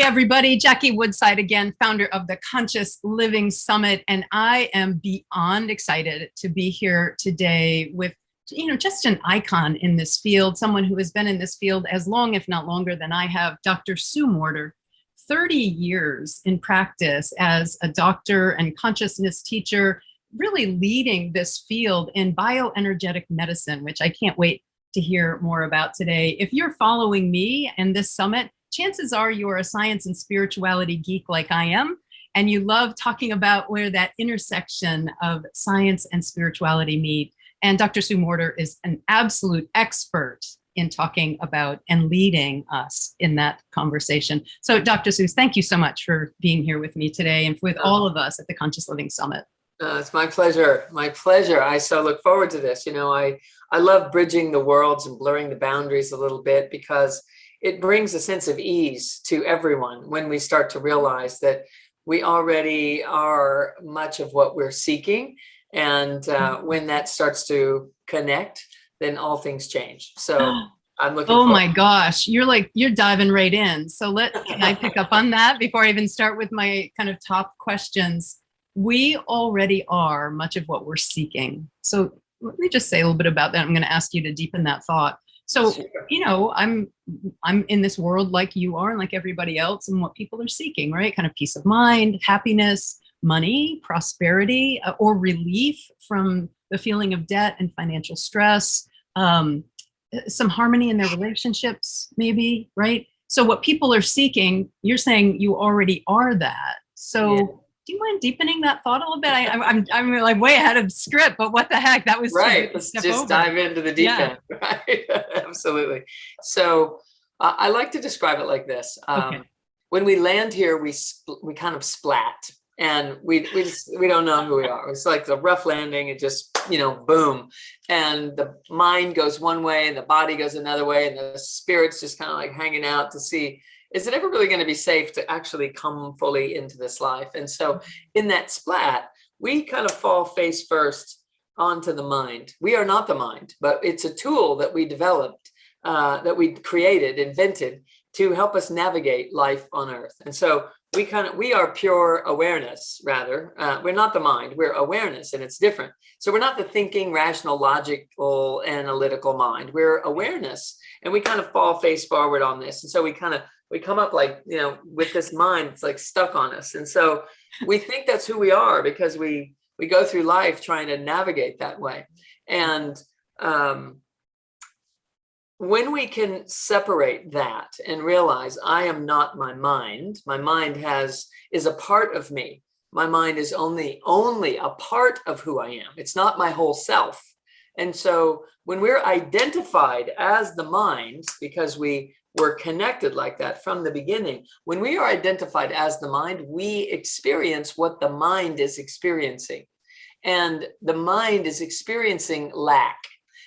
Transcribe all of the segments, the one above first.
everybody. Jackie Woodside again, founder of the Conscious Living Summit. And I am beyond excited to be here today with, just an icon in this field, someone who has been in this field as long, if not longer than I have, Dr. Sue Morter. 30 years in practice as a doctor and consciousness teacher, really leading this field in bioenergetic medicine, which I can't wait to hear more about today. If you're following me and this summit, chances are you're a science and spirituality geek like I am, and you love talking about where that intersection of science and spirituality meet. And Dr. Sue Morter is an absolute expert in talking about and leading us in that conversation. So Dr. Sue, thank you so much for being here with me today and with all of us at the Conscious Living Summit. It's my pleasure. My pleasure. I so look forward to this. I love bridging the worlds and blurring the boundaries a little bit because it brings a sense of ease to everyone when we start to realize that we already are much of what we're seeking. And when that starts to connect, then all things change. So I'm looking forward. Oh my gosh, you're diving right in. So can I pick up on that before I even start with my kind of top questions? We already are much of what we're seeking. So let me just say a little bit about that. I'm going to ask you to deepen that thought. So, I'm in this world like you are and like everybody else, and what people are seeking, right? Kind of peace of mind, happiness, money, prosperity, or relief from the feeling of debt and financial stress, some harmony in their relationships, maybe, right? So what people are seeking, you're saying you already are that. So do you mind deepening that thought a little bit? I'm like way ahead of script, but what the heck? That was right. Let's just dive into the deep end. Right? Absolutely. So I like to describe it like this. Okay. When we land here, we kind of splat. And we don't know who we are. It's like the rough landing. It just, boom. And the mind goes one way and the body goes another way. And the spirit's just kind of like hanging out to see, is it ever really going to be safe to actually come fully into this life? And so in that splat, we kind of fall face first onto the mind. We are not the mind, but it's a tool that we developed, that we created, invented to help us navigate life on Earth. And so we are pure awareness, rather. We're not the mind, we're awareness, and it's different. So we're not the thinking, rational, logical, analytical mind. We're awareness, and we kind of fall face forward on this. And so we come up like, with this mind, it's like stuck on us. And so we think that's who we are because we go through life trying to navigate that way. And when we can separate that and realize I am not my mind is a part of me. My mind is only a part of who I am. It's not my whole self. And so when we're identified as the mind, because we were connected like that from the beginning, when we are identified as the mind, we experience what the mind is experiencing. And the mind is experiencing lack,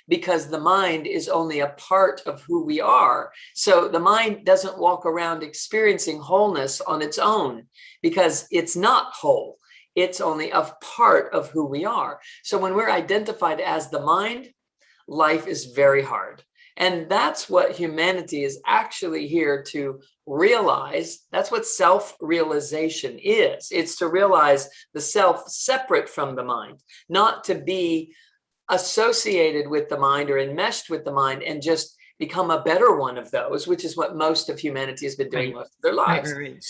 because the mind is only a part of who we are. So the mind doesn't walk around experiencing wholeness on its own because it's not whole. It's only a part of who we are. So when we're identified as the mind, life is very hard. And that's what humanity is actually here to realize. That's what self-realization is. It's to realize the self separate from the mind, not to be associated with the mind or enmeshed with the mind and just become a better one of those, which is what most of humanity has been doing most of their lives. Right.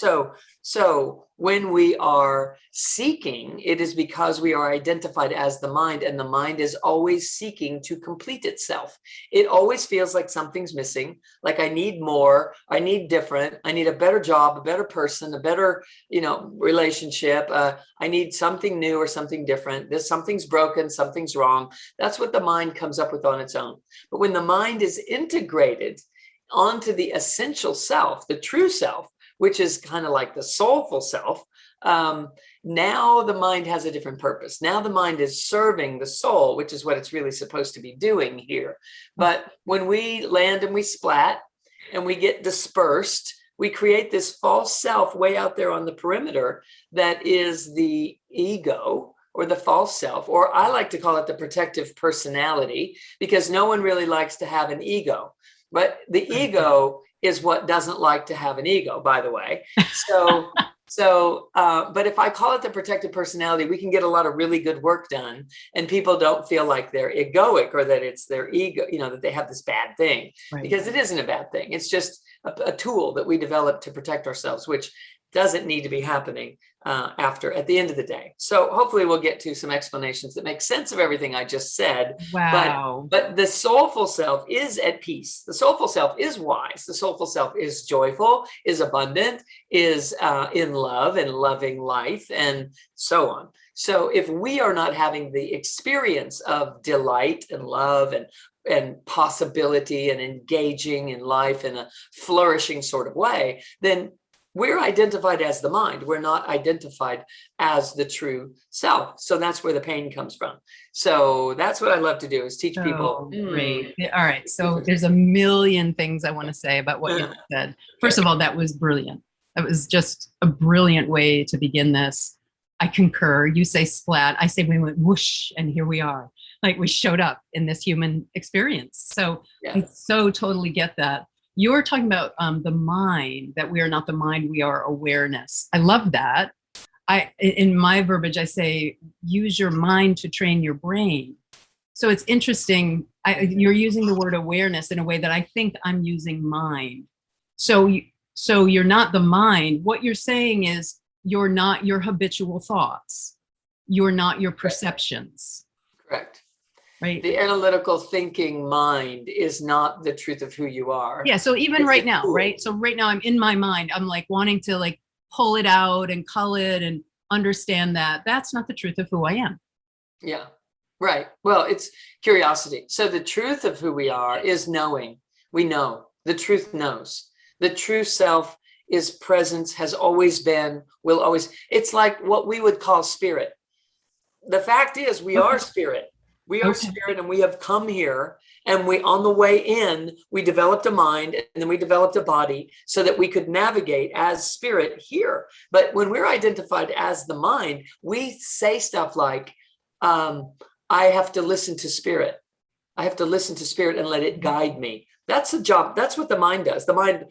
So when we are seeking, it is because we are identified as the mind, and the mind is always seeking to complete itself. It always feels like something's missing, like I need more, I need different, I need a better job, a better person, a better, relationship. I need something new or something different. Something's broken, something's wrong. That's what the mind comes up with on its own. But when the mind is integrated onto the essential self, the true self, which is kind of like the soulful self, now the mind has a different purpose. Now the mind is serving the soul, which is what it's really supposed to be doing here. But when we land and we splat and we get dispersed, we create this false self way out there on the perimeter that is the ego, or the false self, or I like to call it the protective personality, because no one really likes to have an ego. But the ego is what doesn't like to have an ego, by the way. So, but if I call it the protected personality, we can get a lot of really good work done, and people don't feel like they're egoic or that it's their ego, that they have this bad thing, because it isn't a bad thing. It's just a tool that we develop to protect ourselves, which doesn't need to be happening at the end of the day. So hopefully we'll get to some explanations that make sense of everything I just said. Wow. But the soulful self is at peace. The soulful self is wise. The soulful self is joyful, is abundant, is in love and loving life, and so on. So if we are not having the experience of delight and love and possibility and engaging in life in a flourishing sort of way, then we're identified as the mind. We're not identified as the true self. So that's where the pain comes from. So that's what I love to do, is teach people. Great. All right. So there's a million things I want to say about what you said. First of all, that was brilliant. That was just a brilliant way to begin this. I concur. You say splat. I say we went whoosh, and here we are. Like we showed up in this human experience. So I so totally get that. You're talking about the mind, that we are not the mind, we are awareness. I love that. In my verbiage, I say, use your mind to train your brain. So it's interesting. You're using the word awareness in a way that I think I'm using mind. So you're not the mind. What you're saying is you're not your habitual thoughts. You're not your perceptions. Correct. Right. The analytical thinking mind is not the truth of who you are. Yeah. So even right now, right? So right now I'm in my mind. I'm like wanting to like pull it out and cull it and understand that that's not the truth of who I am. Yeah. Right. Well, it's curiosity. So the truth of who we are is knowing. We know. The truth knows. The true self is presence, has always been, will always. It's like what we would call spirit. The fact is we are spirit. We are spirit, and we have come here, and on the way in, we developed a mind, and then we developed a body so that we could navigate as spirit here. But when we're identified as the mind, we say stuff like, I have to listen to spirit. I have to listen to spirit and let it guide me. That's the job. That's what the mind does. The mind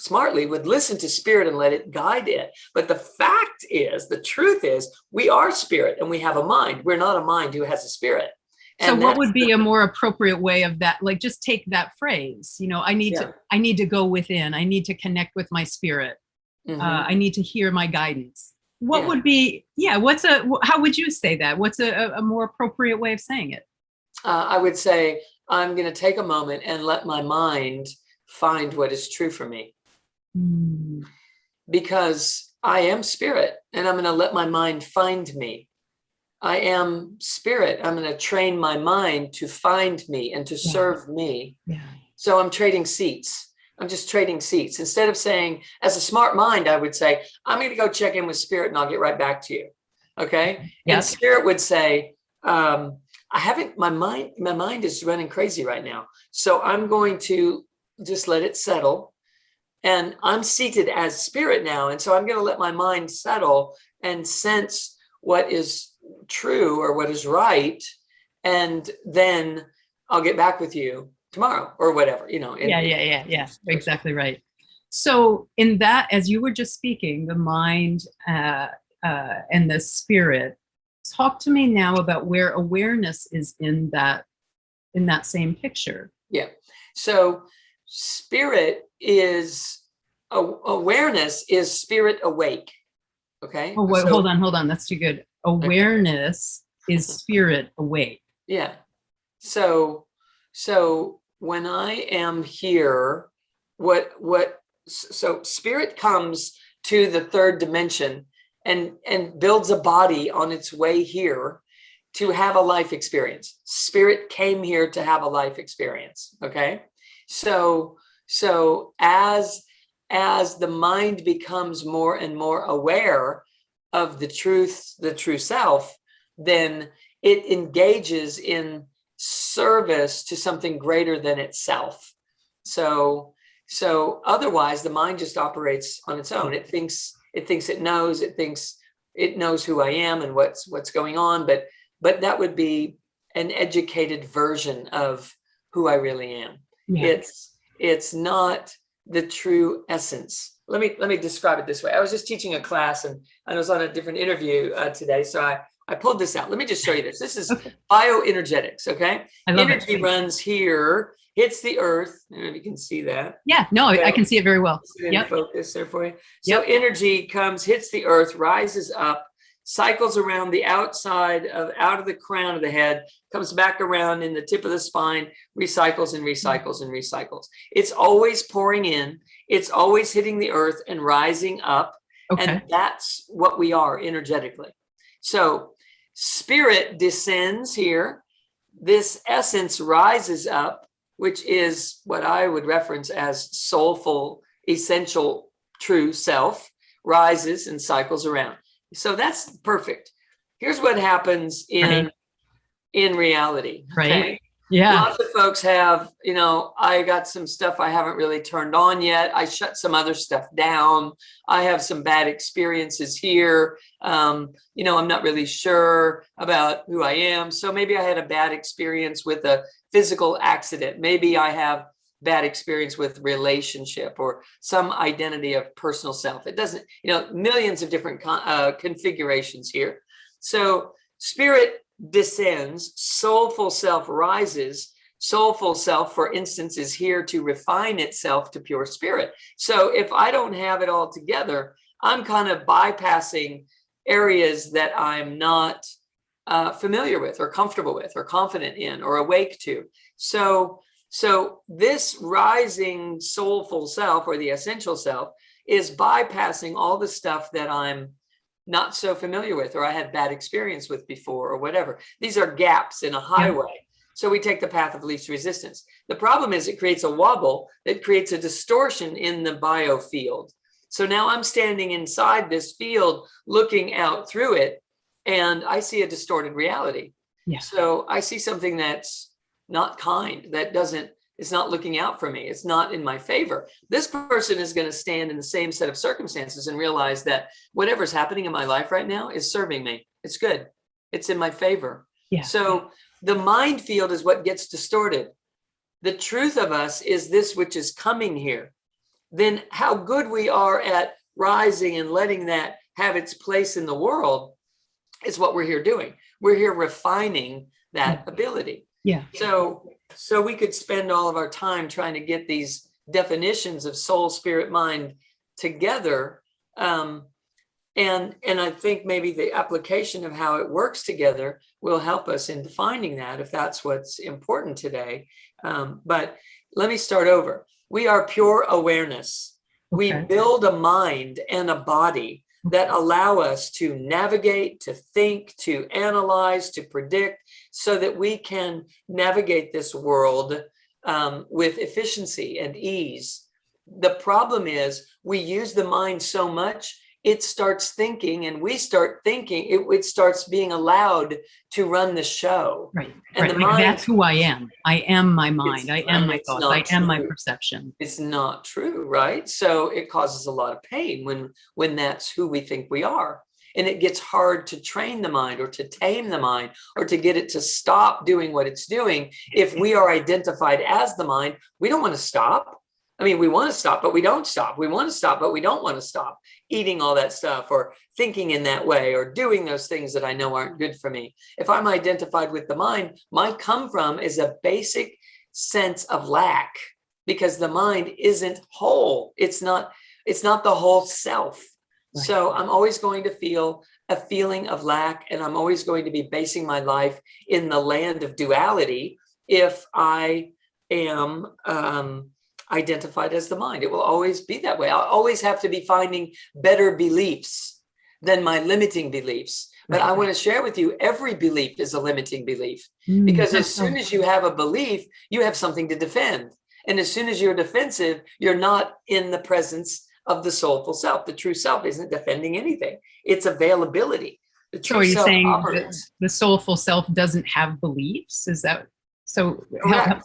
smartly would listen to spirit and let it guide it. But the fact is, the truth is, we are spirit and we have a mind. We're not a mind who has a spirit. So what would be a more appropriate way of that? Like, just take that phrase, I need to go within. I need to connect with my spirit. I need to hear my guidance. What would be, how would you say that? What's a more appropriate way of saying it? I would say, I'm going to take a moment and let my mind find what is true for me. Because I am spirit, and I'm going to let my mind find me. I am spirit. I'm going to train my mind to find me and to serve me. Yeah. So I'm trading seats. I'm just trading seats. Instead of saying, as a smart mind, I would say, I'm going to go check in with spirit and I'll get right back to you. Okay. Yep. And spirit would say, my mind is running crazy right now. So I'm going to just let it settle. And I'm seated as spirit now. And so I'm going to let my mind settle and sense what is true or what is right, and then I'll get back with you tomorrow or whatever, Yeah, exactly right. So in that, as you were just speaking, the mind and the spirit, talk to me now about where awareness is in that same picture. Yeah. So spirit is awareness is spirit awake. Okay. Oh, wait, hold on. That's too good. Awareness is spirit awake. Yeah. So when I am here, so spirit comes to the third dimension and builds a body on its way here to have a life experience. Spirit came here to have a life experience. Okay. So as the mind becomes more and more aware of the true self, then it engages in service to something greater than itself. So otherwise the mind just operates on its own. It thinks it knows who I am and what's going on, but that would be an educated version of who I really am. Yeah. It's not the true essence. Let me describe it this way. I was just teaching a class and I was on a different interview today. So I pulled this out. Let me just show you this. This is bioenergetics. Okay. I love Energy runs here, hits the earth. I don't know if you can see that. Yeah, no, I can see it very well. Yep. Focus there for you. So energy comes, hits the earth, rises up, cycles around the outside out of the crown of the head, comes back around in the tip of the spine, recycles and recycles and recycles. It's always pouring in. It's always hitting the earth and rising up. Okay. And that's what we are energetically. So spirit descends here. This essence rises up, which is what I would reference as soulful, essential, true self, rises and cycles around. So that's perfect. Here's what happens in reality. Right. Okay? Yeah. Lots of folks have, I got some stuff I haven't really turned on yet. I shut some other stuff down. I have some bad experiences here. I'm not really sure about who I am. So maybe I had a bad experience with a physical accident. Maybe I have bad experience with relationship or some identity of personal self. It doesn't, millions of different configurations here. So spirit descends, soulful self rises. Soulful self, for instance, is here to refine itself to pure spirit. So if I don't have it all together, I'm kind of bypassing areas that I'm not familiar with or comfortable with or confident in or awake to. So this rising soulful self or the essential self is bypassing all the stuff that I'm not so familiar with or I had bad experience with before or whatever. These are gaps in a highway. Yeah. So we take the path of least resistance. The problem is it creates a wobble that creates a distortion in the biofield. So now I'm standing inside this field looking out through it and I see a distorted reality. Yeah. So I see something that's not kind, it's not looking out for me. It's not in my favor. This person is going to stand in the same set of circumstances and realize that whatever's happening in my life right now is serving me. It's good. It's in my favor. Yeah. So the mind field is what gets distorted. The truth of us is this which is coming here. Then how good we are at rising and letting that have its place in the world is what we're here doing. We're here refining that ability. Yeah. So we could spend all of our time trying to get these definitions of soul, spirit, mind together. And I think maybe the application of how it works together will help us in defining that if that's what's important today. But let me start over. We are pure awareness. Okay. We build a mind and a body that allow us to navigate, to think, to analyze, to predict, so that we can navigate this world with efficiency and ease. The problem is we use the mind so much, it starts thinking and we start thinking, it starts being allowed to run the show. Right. And the mind, that's who I am. I am my mind. I am my thoughts. I am my perception. It's not true, right? So it causes a lot of pain when that's who we think we are. And it gets hard to train the mind or to tame the mind or to get it to stop doing what it's doing. If we are identified as the mind, we don't want to stop. I mean, we want to stop, but we don't stop. We want to stop, but we don't want to stop eating all that stuff or thinking in that way or doing those things that I know aren't good for me. If I'm identified with the mind, my come from is a basic sense of lack because the mind isn't whole. It's not the whole self. Right. So I'm always going to feel a feeling of lack, and I'm always going to be basing my life in the land of duality if I am identified as the mind. It will always be that way. I'll always have to be finding better beliefs than my limiting beliefs. But I want to share with you, every belief is a limiting belief because as soon as you have a belief, you have something to defend. And as soon as you're defensive, you're not in the presence of the soulful self. The true self isn't defending anything. It's availability. The true so are you self saying operates. The soulful self doesn't have beliefs? Is that so? Help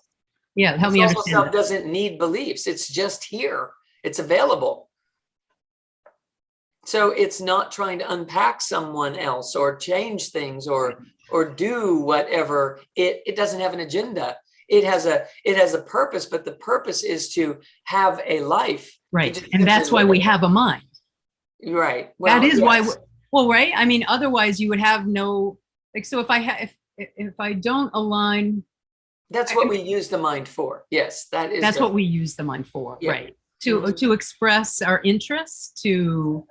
me understand. The soulful self doesn't need beliefs. It's just here. It's available. So it's not trying to unpack someone else or change things or do whatever. It doesn't have an agenda. it has a purpose, but the purpose is to have a life. Right. And that's why we have a mind. Right. Well, that is yes. why, well, right. I mean, otherwise you would have no, like, so if I don't align. That's what we use the mind for. Yes, that's what we use the mind for. Yeah. Right. To express our interests, to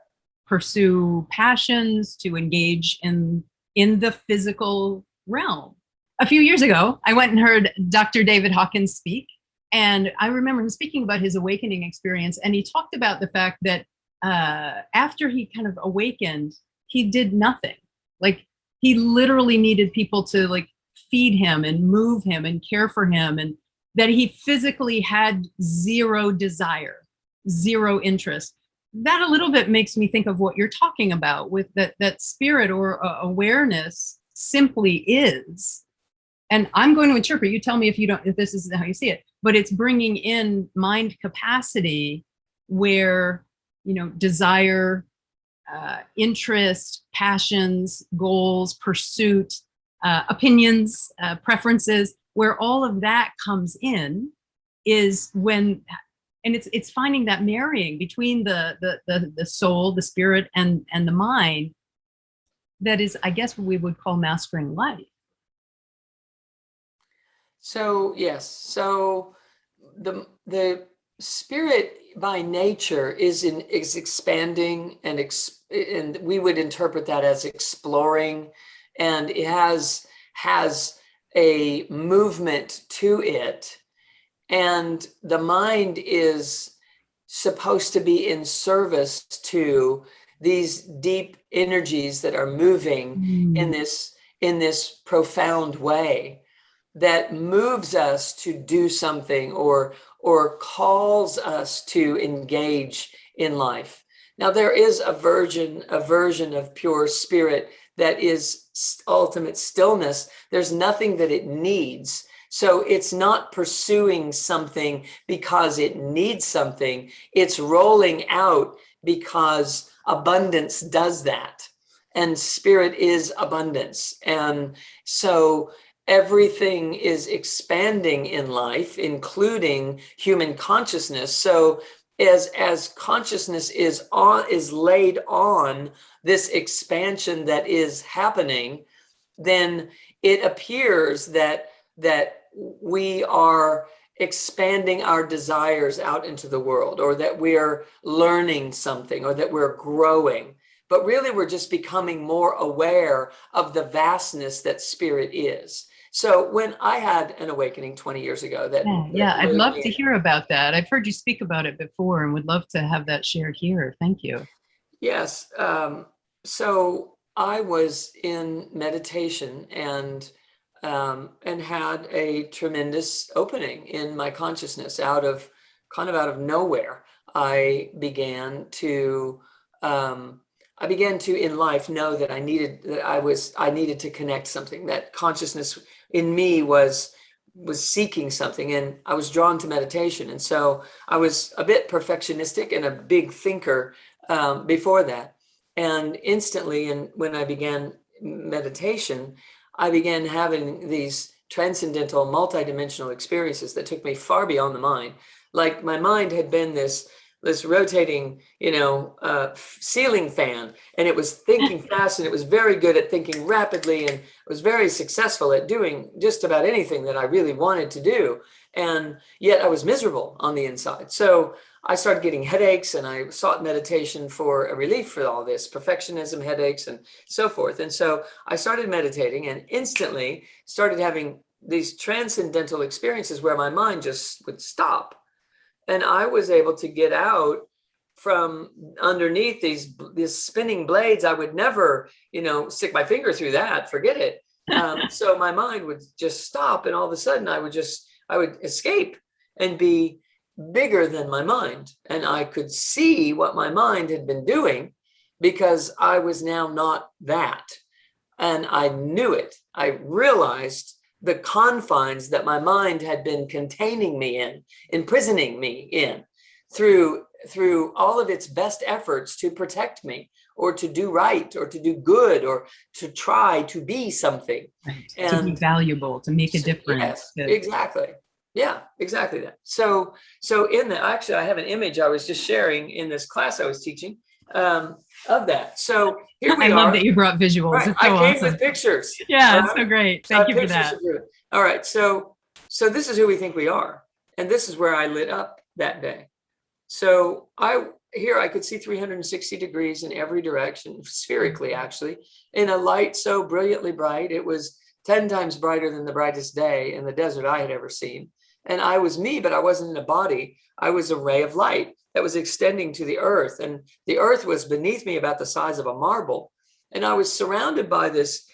pursue passions, to engage in the physical realm. A few years ago, I went and heard Dr. David Hawkins speak. And I remember him speaking about his awakening experience. And he talked about the fact that after he kind of awakened, he did nothing. Like, he literally needed people to like feed him and move him and care for him. And that he physically had zero desire, zero interest. That a little bit makes me think of what you're talking about with that spirit or awareness simply is. And I'm going to interpret, you tell me if this is how you see it, but it's bringing in mind capacity where, desire, interest, passions, goals, pursuit, opinions, preferences, where all of that comes in is when, and it's finding that marrying between the soul, the spirit, and the mind. That is, I guess, what we would call mastering life. So yes, so the spirit by nature is expanding, and we would interpret that as exploring, and it has a movement to it, and the mind is supposed to be in service to these deep energies that are moving in this profound way, that moves us to do something or calls us to engage in life. Now, there is a version of pure spirit that is ultimate stillness. There's nothing that it needs. So it's not pursuing something because it needs something. It's rolling out because abundance does that. And spirit is abundance. And so everything is expanding in life, including human consciousness. So as consciousness is laid on this expansion that is happening, then it appears that we are expanding our desires out into the world, or that we're learning something, or that we're growing. But really, we're just becoming more aware of the vastness that spirit is. So when I had an awakening 20 years ago, I'd love to hear about that. I've heard you speak about it before and would love to have that shared here. Thank you. Yes. So I was in meditation and had a tremendous opening in my consciousness out of nowhere. I began to in life know that I needed to connect something, that consciousness in me was seeking something, and I was drawn to meditation. And so I was a bit perfectionistic and a big thinker before that. And instantly, and when I began meditation, I began having these transcendental, multidimensional experiences that took me far beyond the mind. Like, my mind had been this rotating, ceiling fan, and it was thinking fast, and it was very good at thinking rapidly, and it was very successful at doing just about anything that I really wanted to do. And yet I was miserable on the inside. So I started getting headaches, and I sought meditation for a relief for all this perfectionism, headaches, and so forth. And so I started meditating, and instantly started having these transcendental experiences where my mind just would stop. And I was able to get out from underneath these spinning blades. I would never, stick my finger through that, forget it. So my mind would just stop, and all of a sudden I would escape and be bigger than my mind. And I could see what my mind had been doing, because I was now not that. And I knew it. I realized the confines that my mind had been containing me in, imprisoning me in, through all of its best efforts to protect me or to do right, or to do good, or to try to be something. Right. And to be valuable, to make a difference. Yes, exactly. Yeah, exactly that. So in that, actually, I have an image I was just sharing in this class I was teaching of that. So here we are. I love that you brought visuals. Right. It's so I came awesome with pictures. Yeah, it's so great. Thank you for that. All right. So this is who we think we are. And this is where I lit up that day. So I could see 360 degrees in every direction, spherically, actually, in a light so brilliantly bright. It was 10 times brighter than the brightest day in the desert I had ever seen. And I was me, but I wasn't in a body. I was a ray of light that was extending to the earth. And the earth was beneath me about the size of a marble. And I was surrounded by this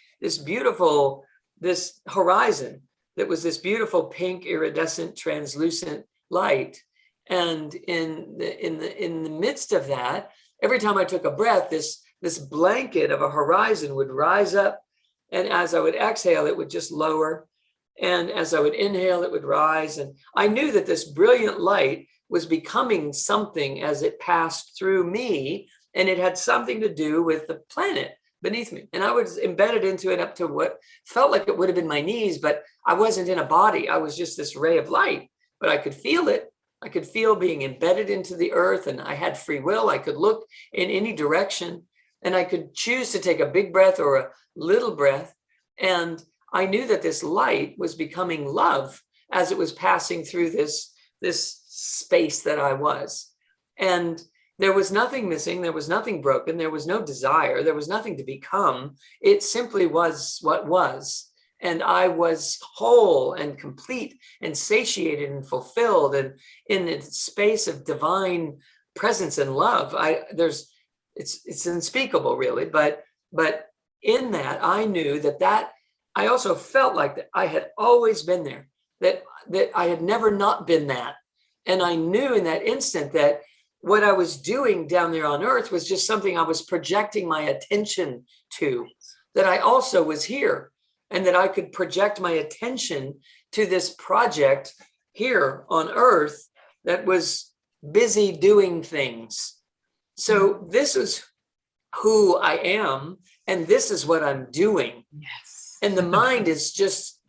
beautiful, this horizon that was this beautiful pink, iridescent, translucent light. And in the midst of that, every time I took a breath, this blanket of a horizon would rise up. And as I would exhale, it would just lower. And as I would inhale, it would rise. And I knew that this brilliant light was becoming something as it passed through me. And it had something to do with the planet beneath me. And I was embedded into it up to what felt like it would have been my knees, but I wasn't in a body. I was just this ray of light, but I could feel it. I could feel being embedded into the earth, and I had free will. I could look in any direction, and I could choose to take a big breath or a little breath. And I knew that this light was becoming love as it was passing through this space that I was. And there was nothing missing. There was nothing broken. There was no desire. There was nothing to become. It simply was what was. And I was whole and complete and satiated and fulfilled, and in the space of divine presence and love. It's unspeakable, really. But in that, I knew that I also felt like that I had always been there, that I had never not been that. And I knew in that instant that what I was doing down there on earth was just something I was projecting my attention to, that I also was here, and that I could project my attention to this project here on earth that was busy doing things. So this is who I am, and this is what I'm doing. Yes. And the mind is just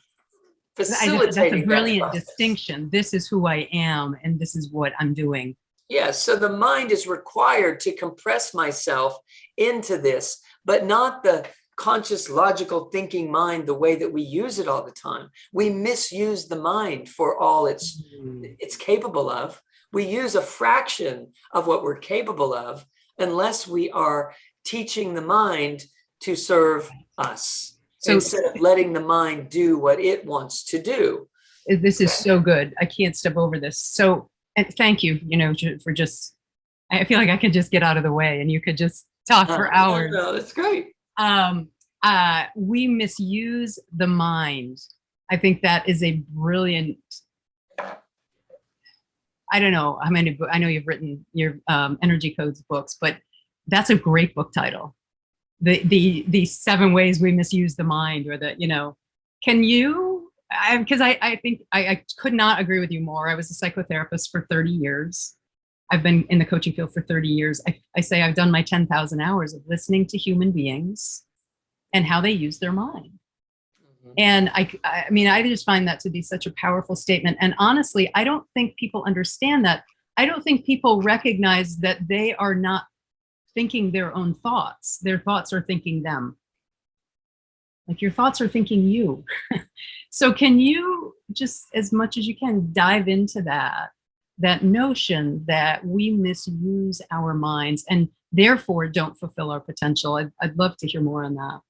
facilitating. That's a brilliant distinction. This is who I am, and this is what I'm doing. Yes. So the mind is required to compress myself into this, but not the conscious, logical thinking mind the way that we use it all the time. We misuse the mind for all it's capable of. We use a fraction of what we're capable of unless we are teaching the mind to serve us, instead of letting the mind do what it wants to do. This is so good. I can't step over this. So, and thank you, for just, I feel like I could just get out of the way and you could just talk for hours. No, that's great. We misuse the mind. I think that is a brilliant, I don't know how many, I know you've written your energy codes books, but that's a great book title. The 7 ways we misuse the mind, or can you, because I think I could not agree with you more. I was a psychotherapist for 30 years. I've been in the coaching field for 30 years. I say I've done my 10,000 hours of listening to human beings and how they use their mind. Mm-hmm. And I mean, I just find that to be such a powerful statement. And honestly, I don't think people understand that. I don't think people recognize that they are not thinking their own thoughts. Their thoughts are thinking them. Like your thoughts are thinking you. So can you just, as much as you can, dive into that notion that we misuse our minds and therefore don't fulfill our potential? I'd love to hear more on that.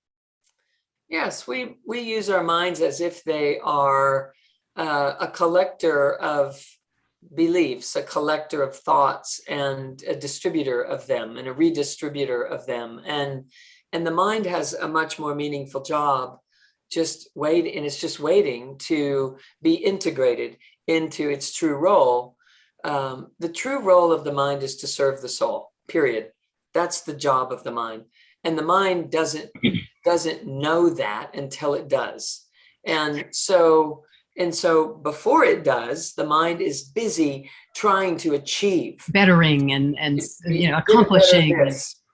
Yes, we use our minds as if they are a collector of beliefs, a collector of thoughts, and a distributor of them, and a redistributor of them. And the mind has a much more meaningful job, just waiting, and it's just waiting to be integrated into its true role. The true role of the mind is to serve the soul, period. That's the job of the mind. And the mind doesn't know that until it does. And so before it does, the mind is busy trying to achieve, bettering and accomplishing.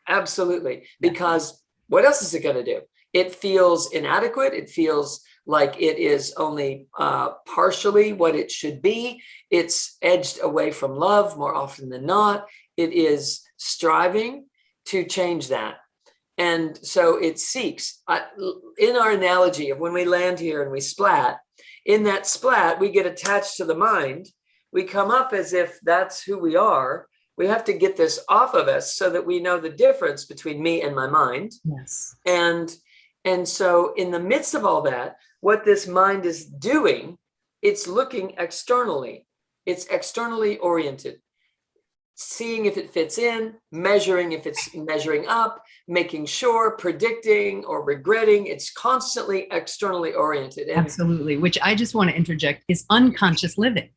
Absolutely. Because what else is it going to do? It feels inadequate. It feels like it is only partially what it should be. It's edged away from love more often than not. It is striving to change that. And so it seeks, in our analogy of when we land here and we splat, in that splat, we get attached to the mind. We come up as if that's who we are. We have to get this off of us so that we know the difference between me and my mind. Yes. And so in the midst of all that, what this mind is doing, it's looking externally. It's externally oriented, seeing if it fits in, measuring if it's measuring up, making sure, predicting or regretting. It's constantly externally oriented. And absolutely. Which I just want to interject is unconscious living.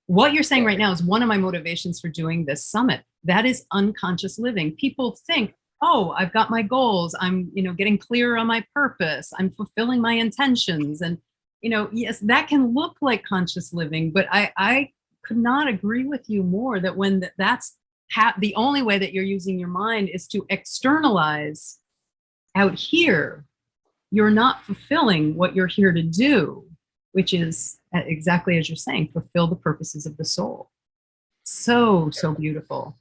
What you're saying right now is one of my motivations for doing this summit. That is unconscious living. People think, oh, I've got my goals. I'm, getting clear on my purpose. I'm fulfilling my intentions. And, yes, that can look like conscious living, but I could not agree with you more that when that's the only way that you're using your mind is to externalize out here, you're not fulfilling what you're here to do, which is exactly as you're saying, fulfill the purposes of the soul. So beautiful.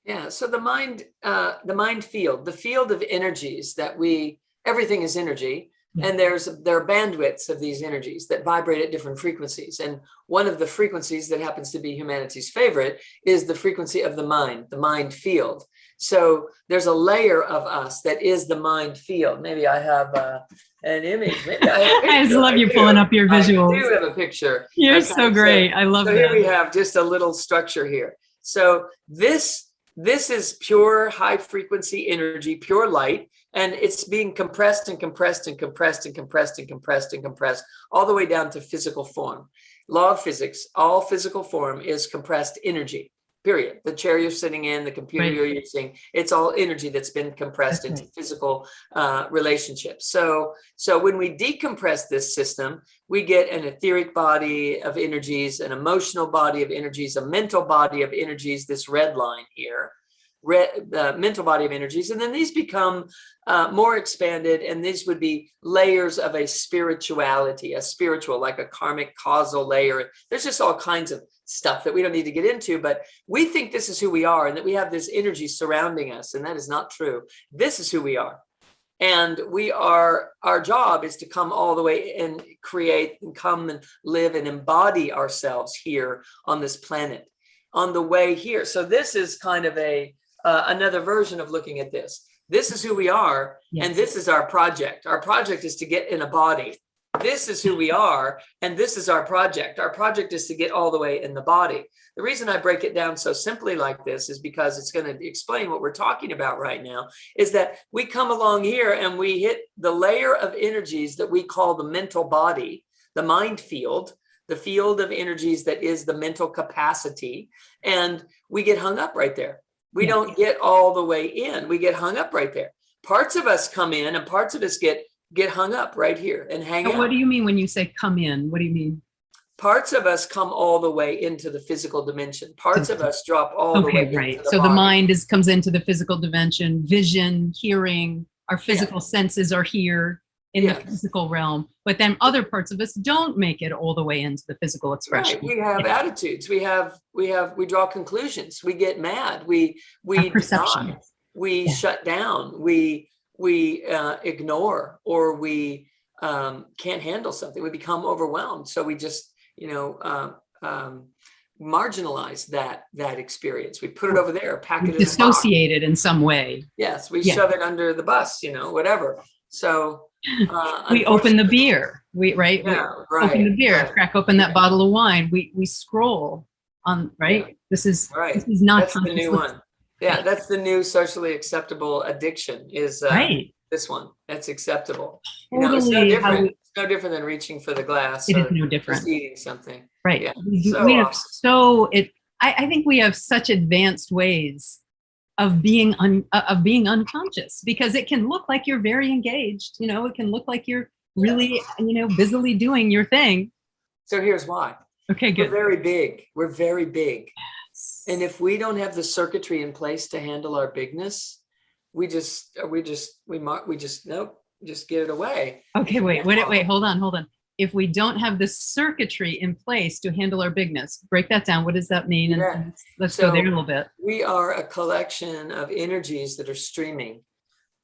Yeah. So the mind field, the field of energies that everything is energy. Yeah. And there are bandwidths of these energies that vibrate at different frequencies. And one of the frequencies that happens to be humanity's favorite is the frequency of the mind field. So there's a layer of us that is the mind field. Maybe I have an image. Maybe I have a picture. I just love you pulling up your visuals. I do have a picture. You're so great. I love that. So here we have just a little structure here. So this is pure high frequency energy, pure light, and it's being compressed and compressed and compressed and compressed and compressed and compressed all the way down to physical form. Law of physics, all physical form is compressed energy, period. The chair you're sitting in, the computer you're using, it's all energy that's been compressed into physical relationships. So when we decompress this system, we get an etheric body of energies, an emotional body of energies, a mental body of energies, this red line here, mental body of energies. And then these become more expanded, and these would be layers of a spirituality, like a karmic causal layer. There's just all kinds of stuff that we don't need to get into, but we think this is who we are and that we have this energy surrounding us. And that is not true. This is who we are. And our job is to come all the way and create and come and live and embody ourselves here on this planet on the way here. So this is kind of another version of looking at this. This is who we are. Yes. And this is our project. Our project is to get in a body. This is who we are. And this is our project. Our project is to get all the way in the body. The reason I break it down so simply like this is because it's going to explain what we're talking about right now, is that we come along here and we hit the layer of energies that we call the mental body, the mind field, the field of energies that is the mental capacity. And we get hung up right there. We don't get all the way in. We get hung up right there. Parts of us come in and parts of us get hung up right here and hang out. What do you mean when you say come in? What do you mean? Parts of us come all the way into the physical dimension. Parts of us drop all the way into the So body. the mind comes into the physical dimension, vision, hearing, our physical senses are here in the physical realm. But then other parts of us don't make it all the way into the physical expression. Right. We have attitudes. We draw conclusions. We get mad. We deny. We shut down. We ignore, or we can't handle something. We become overwhelmed. So we just, marginalize that experience. We put it over there, pack it in dissociate it in some way. Yes, we shove it under the bus, whatever. So we open the beer. We open the beer, crack open that bottle of wine. We scroll on, right? Yeah. This is not. That's the new one. Yeah, that's the new socially acceptable addiction. Is this one? That's acceptable. Totally. It's no different. It's no different than reaching for the glass. It is no different. Just eating something. Right. Yeah. I think we have such advanced ways of being unconscious, because it can look like you're very engaged. It can look like you're really, busily doing your thing. So here's why. Okay, good. We're very big. And if we don't have the circuitry in place to handle our bigness, nope, just get it away. Okay, wait, hold on. If we don't have the circuitry in place to handle our bigness, break that down. What does that mean? Yeah. And let's go there a little bit. We are a collection of energies that are streaming.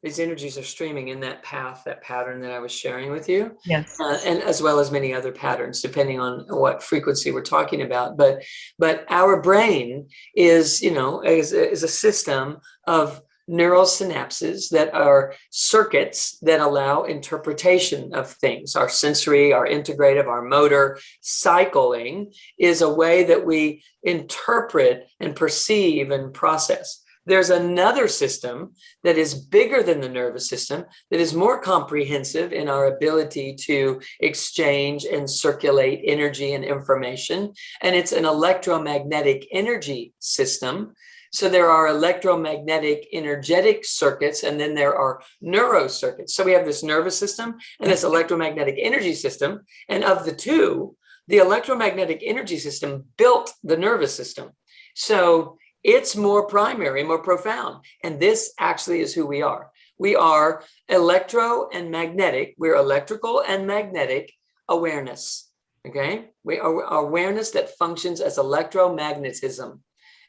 These energies are streaming in that pattern that I was sharing with you. Yes. And as well as many other patterns, depending on what frequency we're talking about. But our brain is, is a system of neural synapses that are circuits that allow interpretation of things. Our sensory, our integrative, our motor cycling is a way that we interpret and perceive and process. There's another system that is bigger than the nervous system, that is more comprehensive in our ability to exchange and circulate energy and information. And it's an electromagnetic energy system. So there are electromagnetic energetic circuits, and then there are neurocircuits. So we have this nervous system and this electromagnetic energy system. And of the two, the electromagnetic energy system built the nervous system. So it's more primary, more profound. And this actually is who we are. We are electro and magnetic. We're electrical and magnetic awareness. Okay. We are awareness that functions as electromagnetism.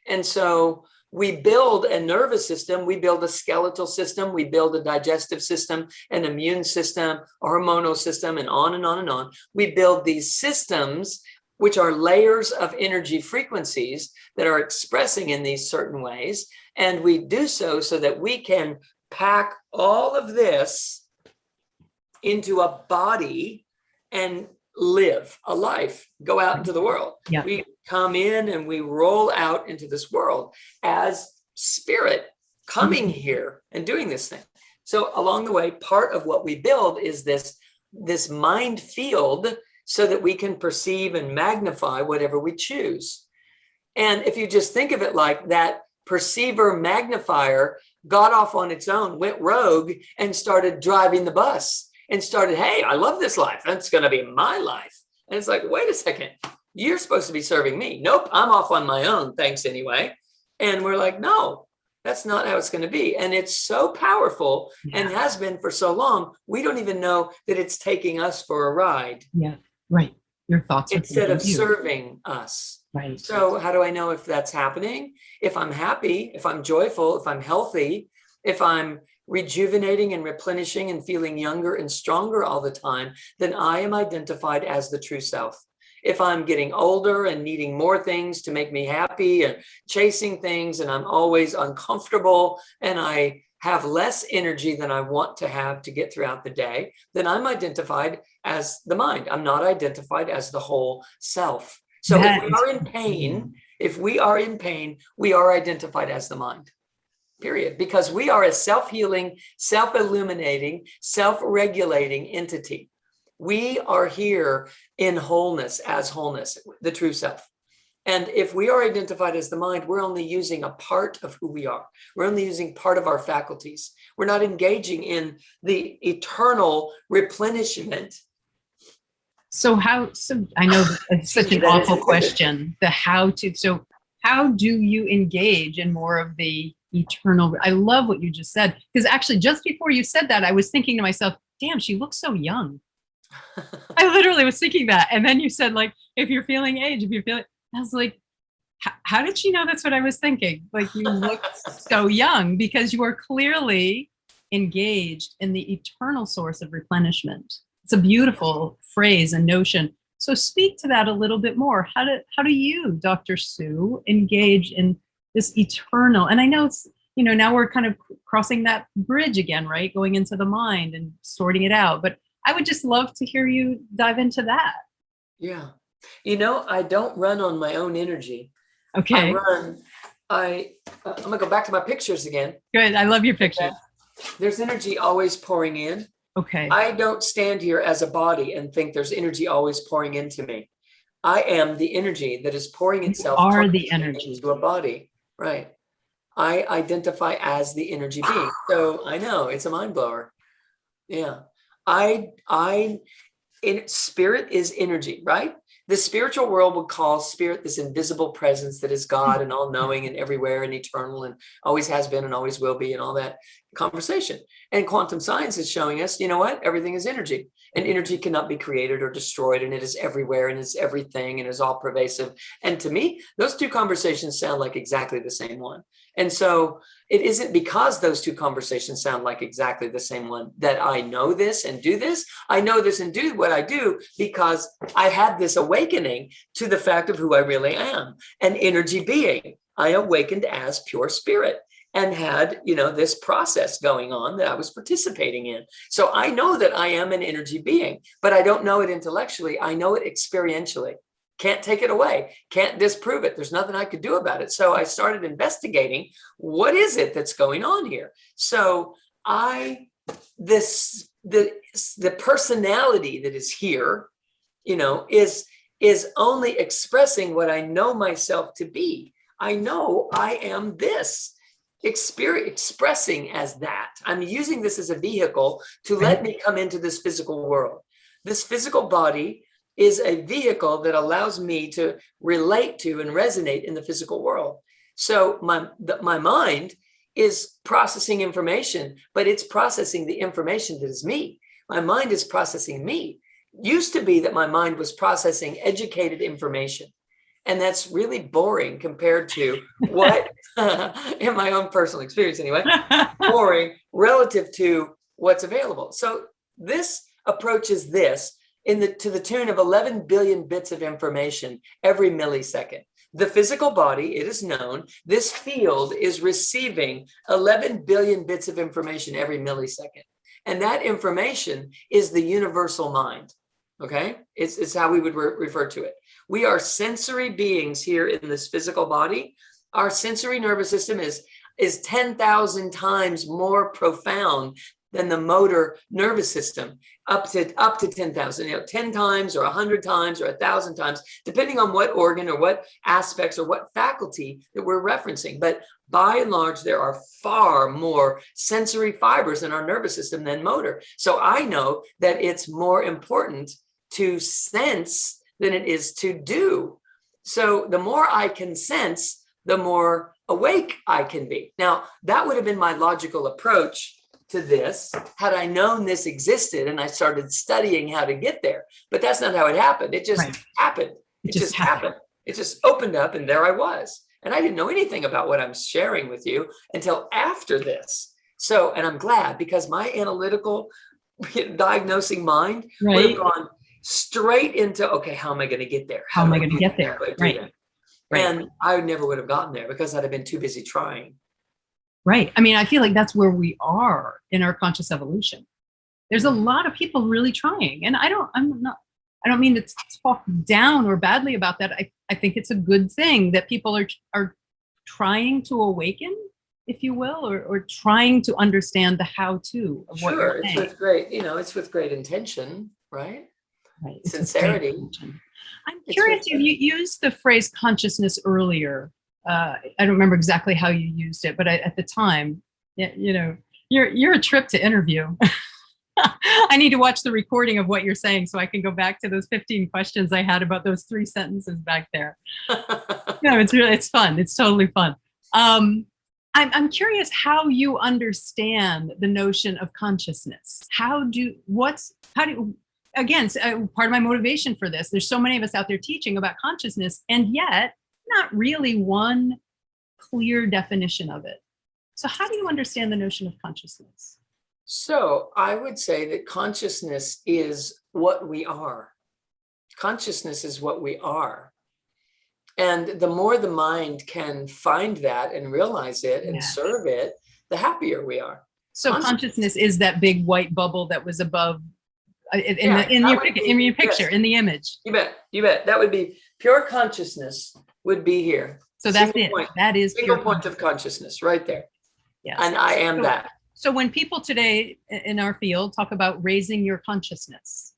And so we build a nervous system, we build a skeletal system, we build a digestive system, an immune system, a hormonal system, and on and on and on. We build these systems, which are layers of energy frequencies that are expressing in these certain ways. And we do so that we can pack all of this into a body and live a life, go out into the world. Yeah. We come in and we roll out into this world as spirit coming here and doing this thing. So along the way, part of what we build is this mind field so that we can perceive and magnify whatever we choose. And if you just think of it like that, perceiver magnifier got off on its own, went rogue and started driving the bus and started, hey, I love this life. That's going to be my life. And it's like, wait a second, you're supposed to be serving me. Nope, I'm off on my own. Thanks anyway. And we're like, no, that's not how it's going to be. And it's so powerful and has been for so long. We don't even know that it's taking us for a ride. Yeah, right. Your thoughts instead of serving us. Right. So how do I know if that's happening? If I'm happy, if I'm joyful, if I'm healthy, if I'm rejuvenating and replenishing and feeling younger and stronger all the time, then I am identified as the true self. If I'm getting older and needing more things to make me happy and chasing things and I'm always uncomfortable and I have less energy than I want to have to get throughout the day, then I'm identified as the mind. I'm not identified as the whole self. So if we are in pain, we are identified as the mind. Period. Because we are a self-healing, self-illuminating, self-regulating entity. We are here in wholeness, as wholeness, the true self. And if we are identified as the mind, we're only using a part of who we are. We're only using part of our faculties. We're not engaging in the eternal replenishment. So I know it's such an awful question, how do you engage in more of the eternal? I love what you just said, because actually just before you said that, I was thinking to myself, damn, she looks so young. I literally was thinking that. And then you said, like, if you're feeling age, I was like, how did she know that's what I was thinking? Like, you look so young because you are clearly engaged in the eternal source of replenishment. It's a beautiful phrase and notion. So speak to that a little bit more. How do you, Dr. Sue, engage in this eternal? And I know it's, now we're kind of crossing that bridge again, right? Going into the mind and sorting it out. But I would just love to hear you dive into that. Yeah. I don't run on my own energy. Okay. I'm going to go back to my pictures again. Good. I love your pictures. There's energy always pouring in. Okay. I don't stand here as a body and think there's energy always pouring into me. I am the energy that is pouring itself into a body. Right. I identify as the energy being. So I know it's a mind blower. Yeah. Spirit is energy, right? The spiritual world would call spirit this invisible presence that is God and all knowing and everywhere and eternal and always has been and always will be and all that conversation. And quantum science is showing us, you know what? Everything is energy, and energy cannot be created or destroyed, and it is everywhere, and it's everything, and is all pervasive. And to me, those two conversations sound like exactly the same one. And so it isn't because those two conversations sound like exactly the same one that I know this and do this. I know this and do what I do because I had this awakening to the fact of who I really am, an energy being. I awakened as pure spirit and had, this process going on that I was participating in. So I know that I am an energy being, but I don't know it intellectually. I know it experientially. Can't take it away, can't disprove it. There's nothing I could do about it. So I started investigating, what is it that's going on here? So the personality that is here, is only expressing what I know myself to be. I know I am this, expressing as that. I'm using this as a vehicle to let me come into this physical world. This physical body is a vehicle that allows me to relate to and resonate in the physical world. So my mind is processing information, but it's processing the information that is me. My mind is processing me. Used to be that my mind was processing educated information. And that's really boring compared to what, in my own personal experience anyway, boring relative to what's available. So this approaches this to the tune of 11 billion bits of information every millisecond. The physical body, it is known, this field is receiving 11 billion bits of information every millisecond. And that information is the universal mind. Okay, it's how we would refer to it. We are sensory beings here in this physical body. Our sensory nervous system is 10,000 times more profound than the motor nervous system, up to 10,000, 10 times or 100 times or 1,000 times, depending on what organ or what aspects or what faculty that we're referencing. But by and large, there are far more sensory fibers in our nervous system than motor. So I know that it's more important to sense than it is to do. So the more I can sense, the more awake I can be. Now, that would have been my logical approach to this had I known this existed and I started studying how to get there. But that's not how it happened. It just happened. It just happened. It just opened up and there I was. And I didn't know anything about what I'm sharing with you until after this. So, and I'm glad, because my analytical diagnosing mind would have gone straight into, okay, how am I going to get there? How am I going to get there? Right. And I never would have gotten there because I'd have been too busy trying. Right. I mean, I feel like that's where we are in our conscious evolution. There's a lot of people really trying, and I don't mean to talk down or badly about that. I think it's a good thing that people are trying to awaken, if you will, or trying to understand the how-to of what you're saying. It's with great, it's with great intention, right? Right. Sincerity. I'm curious, you used the phrase consciousness earlier. I don't remember exactly how you used it, but at the time, you're a trip to interview. I need to watch the recording of what you're saying so I can go back to those 15 questions I had about those 3 sentences back there. It's fun. It's totally fun. I'm curious how you understand the notion of consciousness. Again, part of my motivation for this, there's so many of us out there teaching about consciousness, and yet not really one clear definition of it. So how do you understand the notion of consciousness? So I would say that consciousness is what we are. Consciousness is what we are. And the more the mind can find that and realize it and serve it, the happier we are. So consciousness is that big white bubble that was above in your picture, in the image. You bet. That would be pure consciousness would be here. So that's it. That is single point of consciousness right there. Yes. And I am that. So when people today in our field talk about raising your consciousness,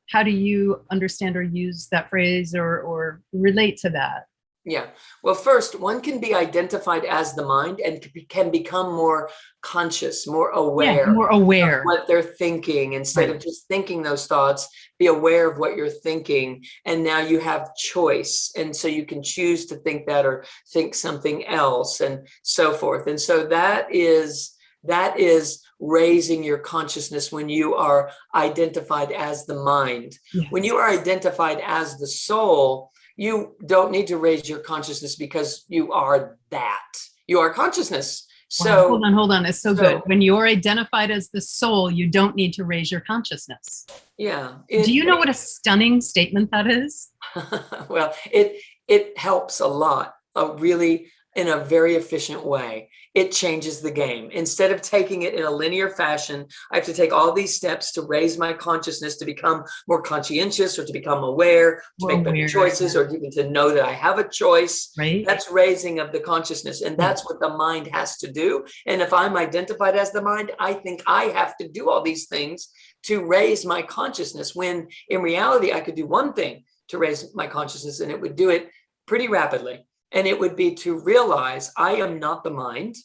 how do you understand or use that phrase or relate to that? Yeah. Well, first, one can be identified as the mind and can become more conscious, more aware of what they're thinking. Instead of just thinking those thoughts, be aware of what you're thinking. And now you have choice. And so you can choose to think that or think something else and so forth. And so that is That is raising your consciousness when you are identified as the mind. Yes. When you are identified as the soul, you don't need to raise your consciousness because you are that. You are consciousness. So wow, hold on. It's so good. When you're identified as the soul, you don't need to raise your consciousness. Yeah. Do you know what a stunning statement that is? Well, it helps a lot, really, in a very efficient way. It changes the game. Instead of taking it in a linear fashion, I have to take all these steps to raise my consciousness, to become more conscientious, or to become aware, to make better choices, or even to know that I have a choice. Right. That's raising of the consciousness. And that's what the mind has to do. And if I'm identified as the mind, I think I have to do all these things to raise my consciousness, when in reality, I could do one thing to raise my consciousness, and it would do it pretty rapidly. And it would be to realize I am not the mind,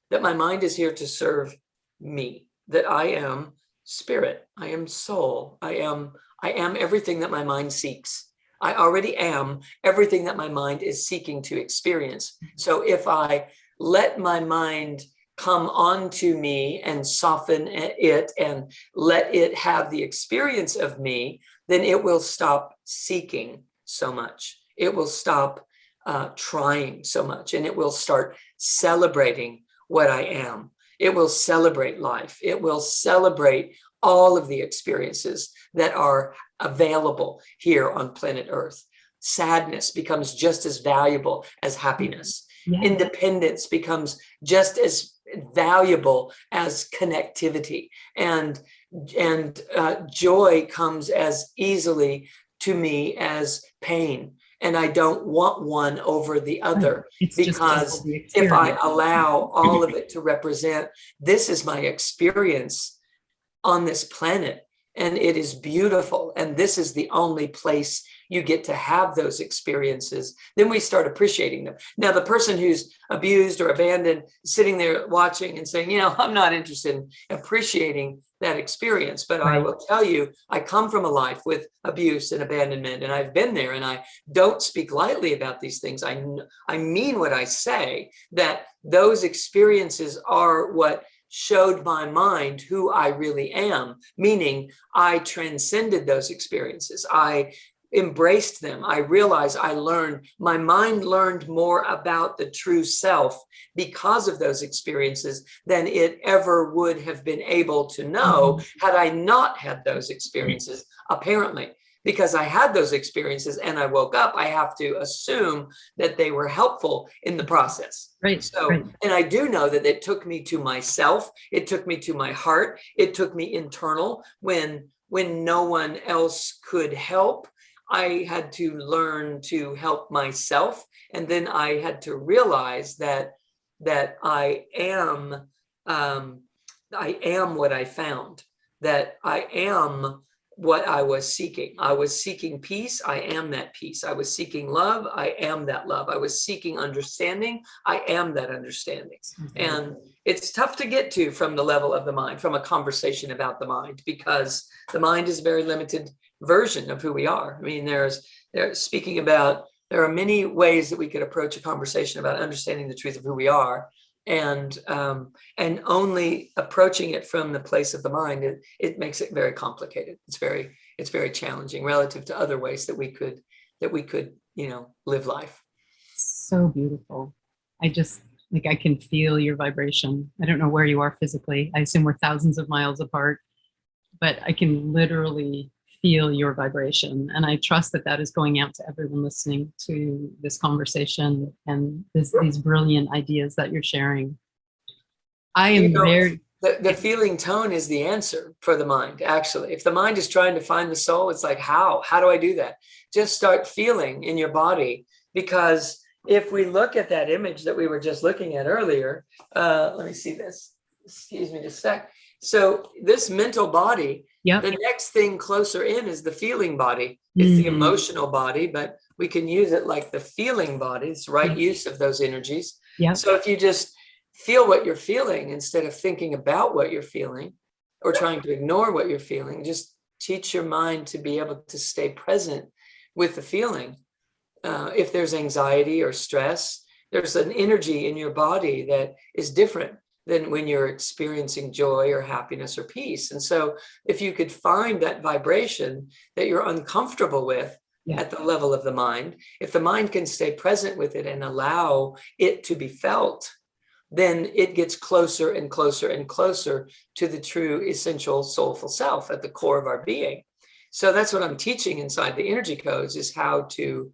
that my mind is here to serve me, that I am spirit, I am soul, I am everything that my mind seeks. I already am everything that my mind is seeking to experience. So if I let my mind come onto me and soften it and let it have the experience of me, then it will stop seeking so much. It will stop trying so much, and it will start celebrating what I am. It will celebrate life. It will celebrate all of the experiences that are available here on planet Earth. Sadness becomes just as valuable as happiness. Yeah. Independence becomes just as valuable as connectivity, and joy comes as easily to me as pain. And I don't want one over the other, because if I allow all of it to represent, this is my experience on this planet, and it is beautiful, and this is the only place you get to have those experiences, then we start appreciating them. Now, the person who's abused or abandoned, sitting there watching and saying, I'm not interested in appreciating that experience. But right. I will tell you, I come from a life with abuse and abandonment, and I've been there, and I don't speak lightly about these things. I mean what I say, that those experiences are what showed my mind who I really am, meaning I transcended those experiences. I embraced them. I realized my mind learned more about the true self because of those experiences than it ever would have been able to know had I not had those experiences, apparently. Because I had those experiences and I woke up, I have to assume that they were helpful in the process. Right. So, and I do know that it took me to myself. It took me to my heart. It took me internal when no one else could help. I had to learn to help myself. And then I had to realize that I am what I found, that I am what I was seeking. I was seeking peace. I am that peace. I was seeking love. I am that love. I was seeking understanding. I am that understanding. And it's tough to get to from the level of the mind, from a conversation about the mind, because the mind is a very limited version of who we are. I mean, there are many ways that we could approach a conversation about understanding the truth of who we are. And only approaching it from the place of the mind, it makes it very complicated. It's very challenging relative to other ways that we could live life. So beautiful. I can feel your vibration. I don't know where you are physically. I assume we're thousands of miles apart, but I can literally feel your vibration. And I trust that is going out to everyone listening to this conversation and these brilliant ideas that you're sharing. I am the feeling tone is the answer for the mind, actually. If the mind is trying to find the soul, it's like, how do I do that? Just start feeling in your body, because if we look at that image that we were just looking at earlier, let me see this. Excuse me just a sec. So this mental body, the next thing closer in is the feeling body. It's the emotional body, but we can use it like the feeling body. It's the right use of those energies. So if you just feel what you're feeling instead of thinking about what you're feeling or trying to ignore what you're feeling, just teach your mind to be able to stay present with the feeling. If there's anxiety or stress, there's an energy in your body that is different than when you're experiencing joy or happiness or peace. And so if you could find that vibration that you're uncomfortable with at the level of the mind, if the mind can stay present with it and allow it to be felt, then it gets closer and closer and closer to the true essential soulful self at the core of our being. So that's what I'm teaching inside the energy codes, is how to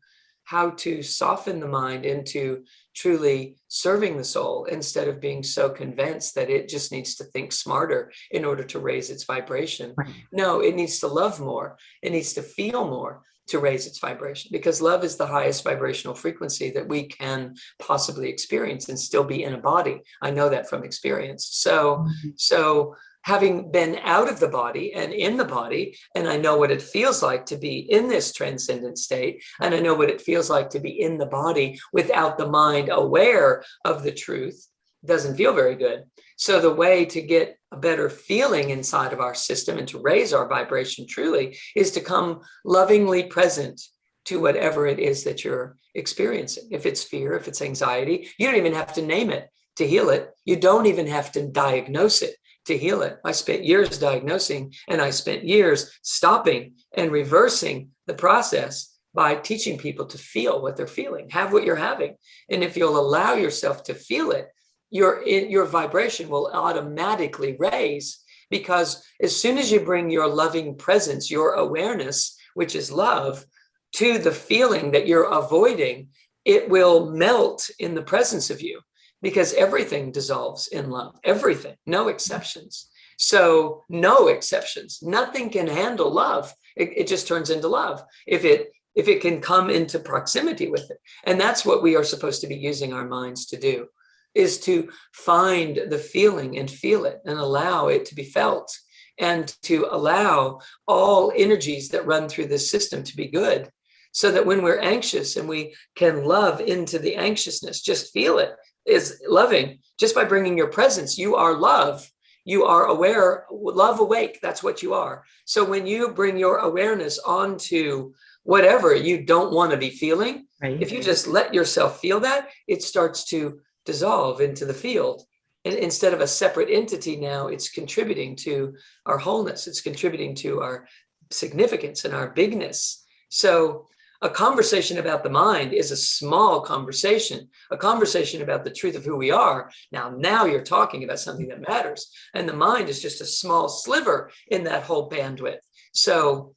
soften the mind into truly serving the soul, instead of being so convinced that it just needs to think smarter in order to raise its vibration. Right. No, it needs to love more. It needs to feel more to raise its vibration, because love is the highest vibrational frequency that we can possibly experience and still be in a body. I know that from experience. So having been out of the body and in the body, and I know what it feels like to be in this transcendent state, and I know what it feels like to be in the body without the mind aware of the truth, doesn't feel very good. So the way to get a better feeling inside of our system and to raise our vibration truly is to come lovingly present to whatever it is that you're experiencing. If it's fear, if it's anxiety, you don't even have to name it to heal it. You don't even have to diagnose it to heal it. I spent years diagnosing, and I spent years stopping and reversing the process by teaching people to feel what they're feeling, have what you're having. And if you'll allow yourself to feel it, your vibration will automatically raise, because as soon as you bring your loving presence, your awareness, which is love, to the feeling that you're avoiding, it will melt in the presence of you, because everything dissolves in love, everything, no exceptions. So no exceptions, nothing can handle love. It just turns into love if it can come into proximity with it. And that's what we are supposed to be using our minds to do, is to find the feeling and feel it and allow it to be felt, and to allow all energies that run through this system to be good, so that when we're anxious and we can love into the anxiousness, just feel it is loving. Just by bringing your presence, you are love. You are aware, love awake. That's what you are. So when you bring your awareness onto whatever you don't want to be feeling, right, if you just let yourself feel that, it starts to dissolve into the field. And instead of a separate entity, now it's contributing to our wholeness. It's contributing to our significance and our bigness. So a conversation about the mind is a small conversation. A conversation about the truth of who we are, now you're talking about something that matters. And the mind is just a small sliver in that whole bandwidth. So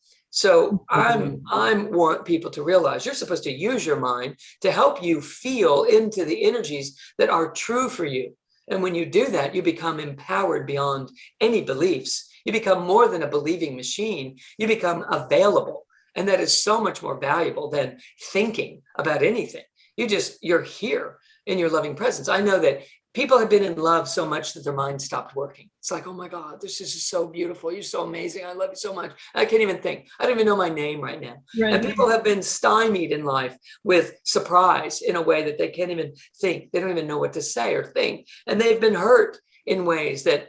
I want people to realize you're supposed to use your mind to help you feel into the energies that are true for you. And when you do that, you become empowered beyond any beliefs. You become more than a believing machine. You become available. And that is so much more valuable than thinking about anything. You're here in your loving presence. I know that people have been in love so much that their mind stopped working. It's like, oh my God, this is so beautiful. You're so amazing. I love you so much. I can't even think. I don't even know my name right now. Right. And people have been stymied in life with surprise in a way that they can't even think. They don't even know what to say or think. And they've been hurt in ways that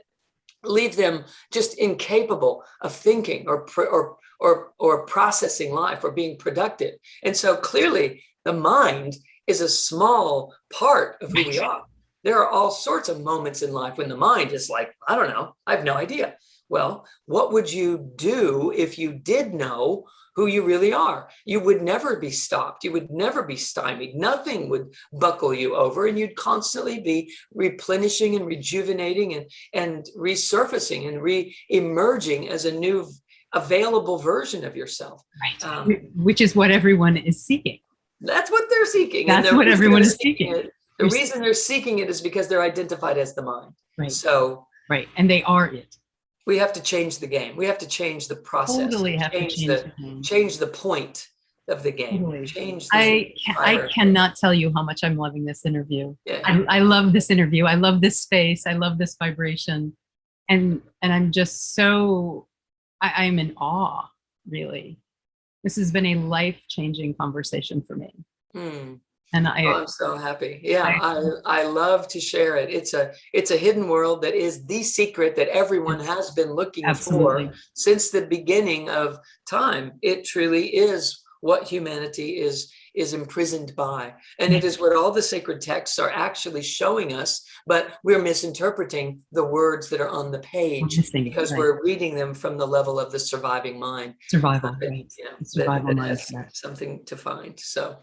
leave them just incapable of thinking or processing life or being productive. And so clearly the mind is a small part of who we are. There are all sorts of moments in life when the mind is like, I don't know, I have no idea. Well, what would you do if you did know who you really are? You would never be stopped. You would never be stymied. Nothing would buckle you over, and you'd constantly be replenishing and rejuvenating and resurfacing and re-emerging as a new available version of yourself. Right. Which is what everyone is seeking. That's what they're seeking. That's what everyone is seeking. The reason they're seeking it is because they're identified as the mind. Right. So right. And they are it. We have to change the game. We have to change the process. Totally have to change the point of the game. Totally. Change I cannot tell you how much I'm loving this interview. Yeah. I love this interview. I love this space. I love this vibration. And I'm just so, I'm in awe, really. This has been a life-changing conversation for me. And I'm so happy. Yeah, I love to share it. It's a hidden world that is the secret that everyone has been looking for since the beginning of time. It truly is what humanity is is imprisoned by. And it is what all the sacred texts are actually showing us, but we're misinterpreting the words that are on the page because we're reading them from the level of the surviving mind. Survival, right. Survival mind. Something to find. So.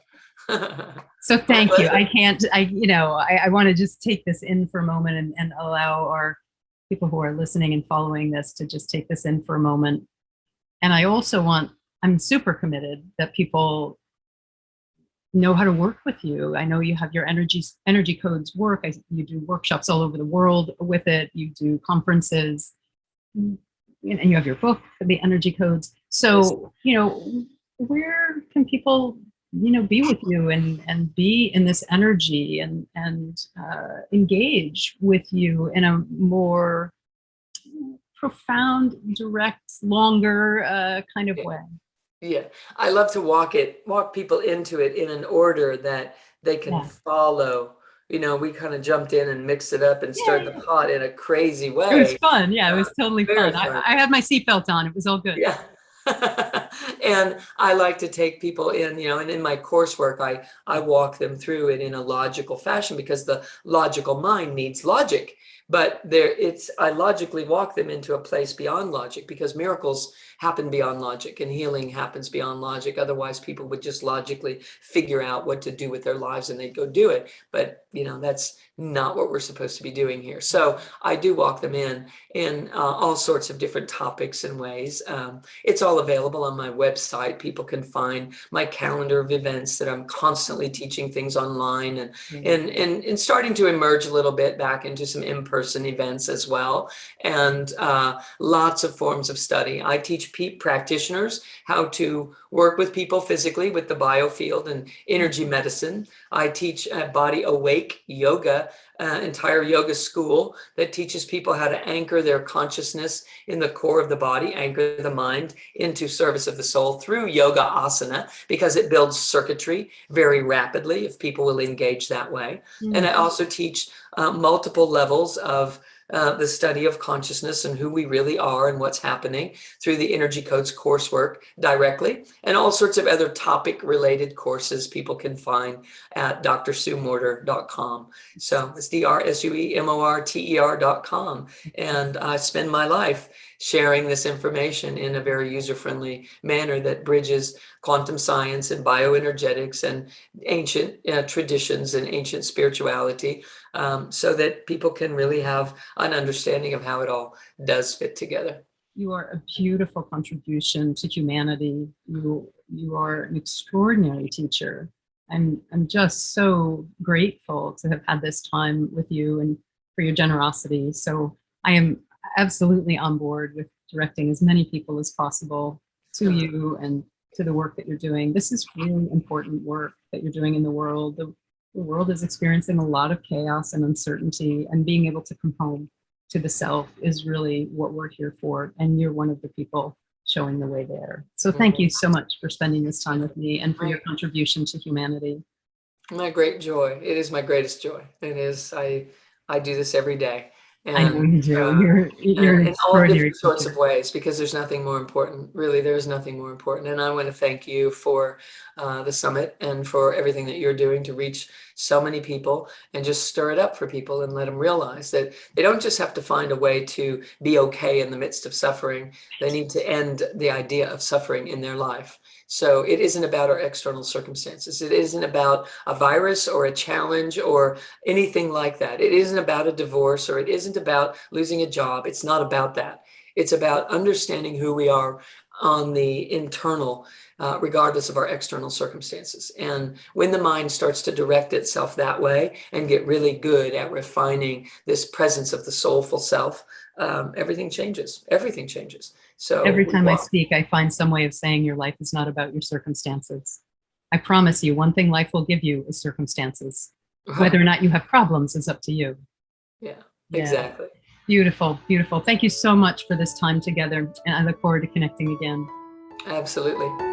So thank you. I want to just take this in for a moment and allow our people who are listening and following this to just take this in for a moment. And I'm super committed that people know how to work with you. I know you have your energy codes work. You do workshops all over the world with it. You do conferences, and you have your book, The Energy Codes. So, where can people, be with you and be in this energy and engage with you in a more profound, direct, longer kind of way? Yeah, I love to walk people into it in an order that they can follow. We kind of jumped in and mixed it up and stirred the pot in a crazy way. It was fun. Yeah, it was totally fun. I had my seatbelt on. It was all good. Yeah. And I like to take people in, and in my coursework, I walk them through it in a logical fashion because the logical mind needs logic. But I logically walk them into a place beyond logic because miracles happen beyond logic and healing happens beyond logic. Otherwise, people would just logically figure out what to do with their lives and they'd go do it. But, that's not what we're supposed to be doing here. So I do walk them in all sorts of different topics and ways. It's all available on my website. People can find my calendar of events that I'm constantly teaching things online and starting to emerge a little bit back into some in-person events as well. And lots of forms of study. I teach practitioners how to work with people physically with the biofield and energy medicine. I teach Body Awake Yoga, entire yoga school that teaches people how to anchor their consciousness in the core of the body, anchor the mind into service of the soul through yoga asana, because it builds circuitry very rapidly if people will engage that way. Mm-hmm. And I also teach multiple levels of the study of consciousness and who we really are and what's happening through the Energy Codes coursework directly, and all sorts of other topic related courses people can find at drsuemorter.com. So it's drsuemorter.com. And I spend my life sharing this information in a very user-friendly manner that bridges quantum science and bioenergetics and ancient traditions and ancient spirituality, so that people can really have an understanding of how it all does fit together. You are a beautiful contribution to humanity. You are an extraordinary teacher. I'm just so grateful to have had this time with you and for your generosity. So I am absolutely on board with directing as many people as possible to you and to the work that you're doing. This is really important work that you're doing in the world. The world is experiencing a lot of chaos and uncertainty, and being able to come home to the self is really what we're here for. And you're one of the people showing the way there. So thank you so much for spending this time with me and for your contribution to humanity. My great joy. It is my greatest joy. It is. I do this every day. And, I know you do. You're in all different sorts of ways, because there's nothing more important. Really, there's nothing more important. And I want to thank you for the summit and for everything that you're doing to reach so many people and just stir it up for people and let them realize that they don't just have to find a way to be okay in the midst of suffering. They need to end the idea of suffering in their life. So it isn't about our external circumstances. It isn't about a virus or a challenge or anything like that. It isn't about a divorce, or it isn't about losing a job. It's not about that. It's about understanding who we are on the internal, regardless of our external circumstances. And when the mind starts to direct itself that way and get really good at refining this presence of the soulful self, everything changes. Everything changes. So every time I speak, I find some way of saying your life is not about your circumstances. I promise you, one thing life will give you is circumstances. Whether or not you have problems is up to you. Yeah, exactly. Beautiful, beautiful. Thank you so much for this time together. And I look forward to connecting again. Absolutely.